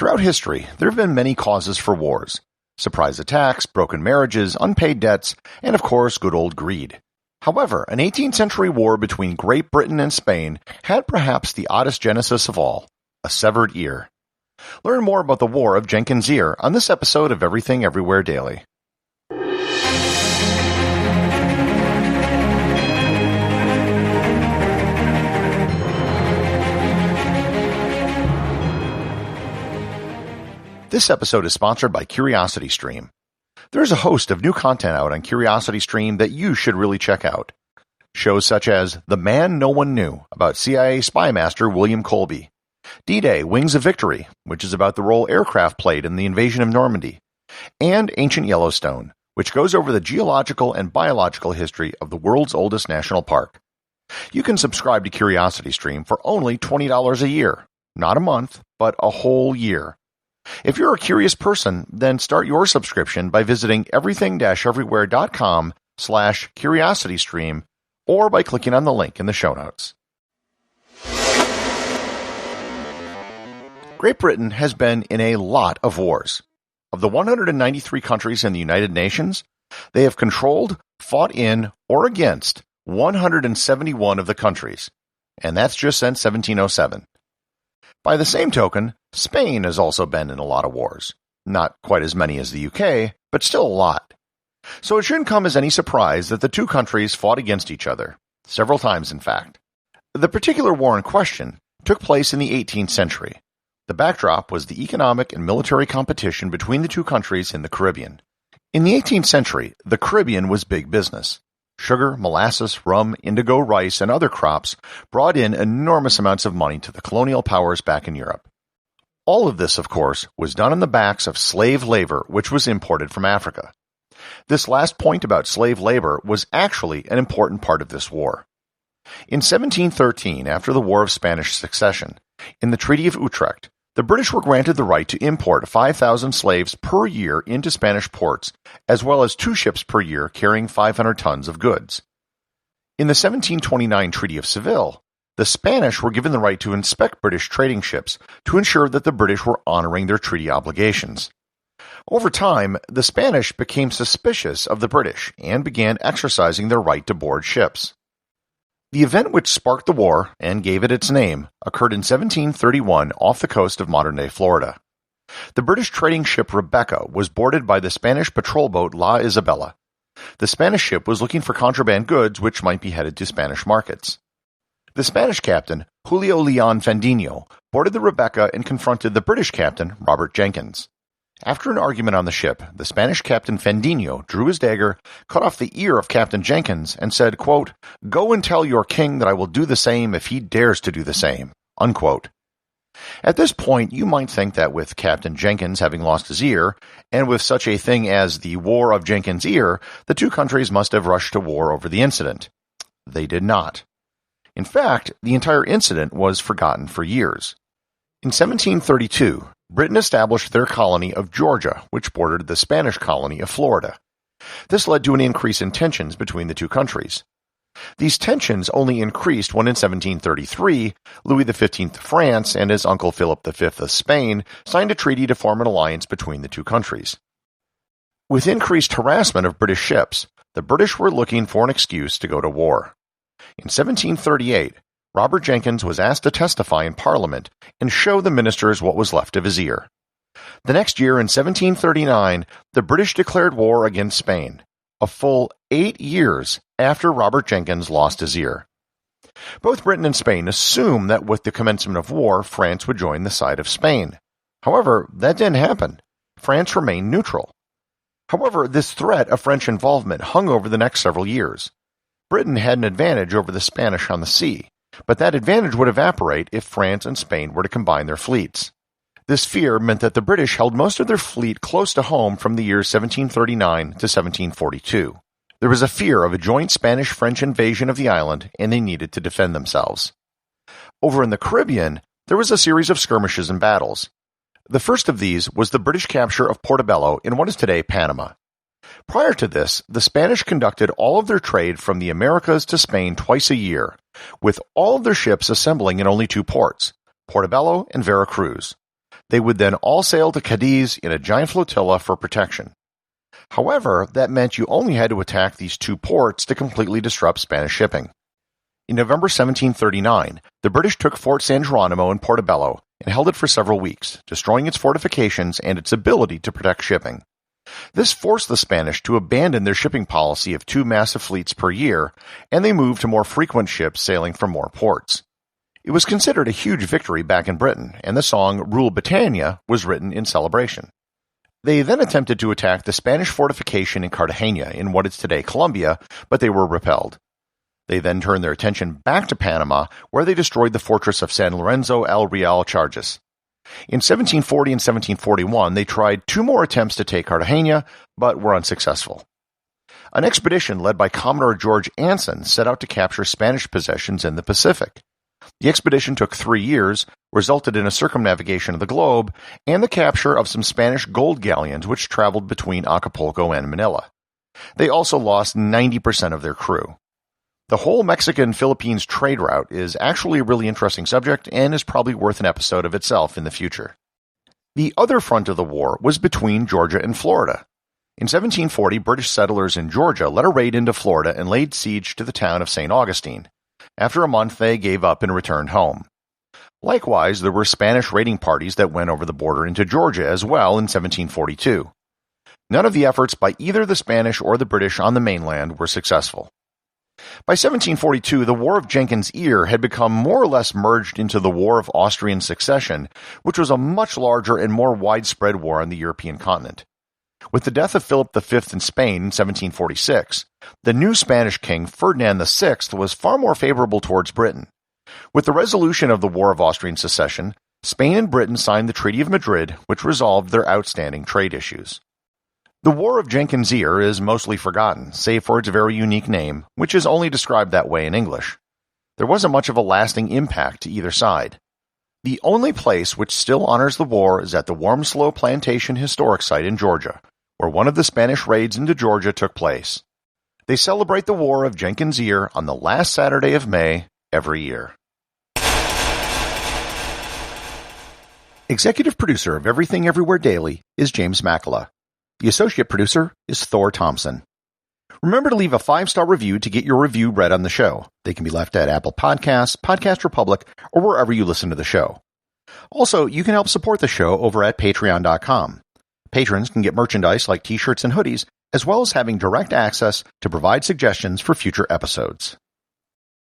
Throughout history, there have been many causes for wars. Surprise attacks, broken marriages, unpaid debts, and of course, good old greed. However, an 18th century war between Great Britain and Spain had perhaps the oddest genesis of all, a severed ear. Learn more about the War of Jenkins Ear on this episode of Everything Everywhere Daily. This episode is sponsored by CuriosityStream. There's a host of new content out on CuriosityStream that you should really check out. Shows such as The Man No One Knew, about CIA spy master William Colby; D-Day, Wings of Victory, which is about the role aircraft played in the invasion of Normandy; and Ancient Yellowstone, which goes over the geological and biological history of the world's oldest national park. You can subscribe to CuriosityStream for only $20 a year. Not a month, but a whole year. If you're a curious person, then start your subscription by visiting everything-everywhere.com/curiositystream or by clicking on the link in the show notes. Great Britain has been in a lot of wars. Of the 193 countries in the United Nations, they have controlled, fought in, or against 171 of the countries, and that's just since 1707. By the same token, Spain has also been in a lot of wars. Not quite as many as the UK, but still a lot. So it shouldn't come as any surprise that the two countries fought against each other, several times in fact. The particular war in question took place in the 18th century. The backdrop was the economic and military competition between the two countries in the Caribbean. In the 18th century, the Caribbean was big business. Sugar, molasses, rum, indigo, rice, and other crops brought in enormous amounts of money to the colonial powers back in Europe. All of this, of course, was done on the backs of slave labor, which was imported from Africa. This last point about slave labor was actually an important part of this war. In 1713, after the War of Spanish Succession, in the Treaty of Utrecht, the British were granted the right to import 5,000 slaves per year into Spanish ports, as well as 2 ships per year carrying 500 tons of goods. In the 1729 Treaty of Seville, the Spanish were given the right to inspect British trading ships to ensure that the British were honoring their treaty obligations. Over time, the Spanish became suspicious of the British and began exercising their right to board ships. The event which sparked the war, and gave it its name, occurred in 1731 off the coast of modern-day Florida. The British trading ship Rebecca was boarded by the Spanish patrol boat La Isabela. The Spanish ship was looking for contraband goods which might be headed to Spanish markets. The Spanish captain, Julio Leon Fendino, boarded the Rebecca and confronted the British captain, Robert Jenkins. After an argument on the ship, the Spanish captain Fendino drew his dagger, cut off the ear of Captain Jenkins, and said, quote, "Go and tell your king that I will do the same if he dares to do the same," unquote. At this point, you might think that with Captain Jenkins having lost his ear, and with such a thing as the War of Jenkins Ear, the two countries must have rushed to war over the incident. They did not. In fact, the entire incident was forgotten for years. In 1732, Britain established their colony of Georgia, which bordered the Spanish colony of Florida. This led to an increase in tensions between the two countries. These tensions only increased when in 1733, Louis XV of France and his uncle Philip V of Spain signed a treaty to form an alliance between the two countries. With increased harassment of British ships, the British were looking for an excuse to go to war. In 1738, Robert Jenkins was asked to testify in Parliament and show the ministers what was left of his ear. The next year, in 1739, the British declared war against Spain, a full 8 years after Robert Jenkins lost his ear. Both Britain and Spain assumed that with the commencement of war, France would join the side of Spain. However, that didn't happen. France remained neutral. However, this threat of French involvement hung over the next several years. Britain had an advantage over the Spanish on the sea, but that advantage would evaporate if France and Spain were to combine their fleets. This fear meant that the British held most of their fleet close to home from the years 1739 to 1742. There was a fear of a joint Spanish-French invasion of the island, and they needed to defend themselves. Over in the Caribbean, there was a series of skirmishes and battles. The first of these was the British capture of Portobello in what is today Panama. Prior to this, the Spanish conducted all of their trade from the Americas to Spain twice a year, with all of their ships assembling in only 2 ports, Portobello and Veracruz. They would then all sail to Cadiz in a giant flotilla for protection. However, that meant you only had to attack these two ports to completely disrupt Spanish shipping. In November 1739, the British took Fort San Geronimo in Portobello and held it for several weeks, destroying its fortifications and its ability to protect shipping. This forced the Spanish to abandon their shipping policy of 2 massive fleets per year, and they moved to more frequent ships sailing from more ports. It was considered a huge victory back in Britain, and the song Rule Britannia was written in celebration. They then attempted to attack the Spanish fortification in Cartagena in what is today Colombia, but they were repelled. They then turned their attention back to Panama, where they destroyed the fortress of San Lorenzo el Real Charges. In 1740 and 1741, they tried 2 more attempts to take Cartagena, but were unsuccessful. An expedition led by Commodore George Anson set out to capture Spanish possessions in the Pacific. The expedition took 3 years, resulted in a circumnavigation of the globe, and the capture of some Spanish gold galleons which traveled between Acapulco and Manila. They also lost 90% of their crew. The whole Mexican-Philippines trade route is actually a really interesting subject and is probably worth an episode of itself in the future. The other front of the war was between Georgia and Florida. In 1740, British settlers in Georgia led a raid into Florida and laid siege to the town of St. Augustine. After a month, they gave up and returned home. Likewise, there were Spanish raiding parties that went over the border into Georgia as well in 1742. None of the efforts by either the Spanish or the British on the mainland were successful. By 1742, the War of Jenkins Ear had become more or less merged into the War of Austrian Succession, which was a much larger and more widespread war on the European continent. With the death of Philip V in Spain in 1746, the new Spanish king Ferdinand VI was far more favorable towards Britain. With the resolution of the War of Austrian Succession, Spain and Britain signed the Treaty of Madrid, which resolved their outstanding trade issues. The War of Jenkins Ear is mostly forgotten, save for its very unique name, which is only described that way in English. There wasn't much of a lasting impact to either side. The only place which still honors the war is at the Wormslow Plantation Historic Site in Georgia, where one of the Spanish raids into Georgia took place. They celebrate the War of Jenkins Ear on the last Saturday of May every year. Executive producer of Everything Everywhere Daily is James Makala. The associate producer is Thor Thompson. Remember to leave a 5-star review to get your review read on the show. They can be left at Apple Podcasts, Podcast Republic, or wherever you listen to the show. Also, you can help support the show over at Patreon.com. Patrons can get merchandise like t-shirts and hoodies, as well as having direct access to provide suggestions for future episodes.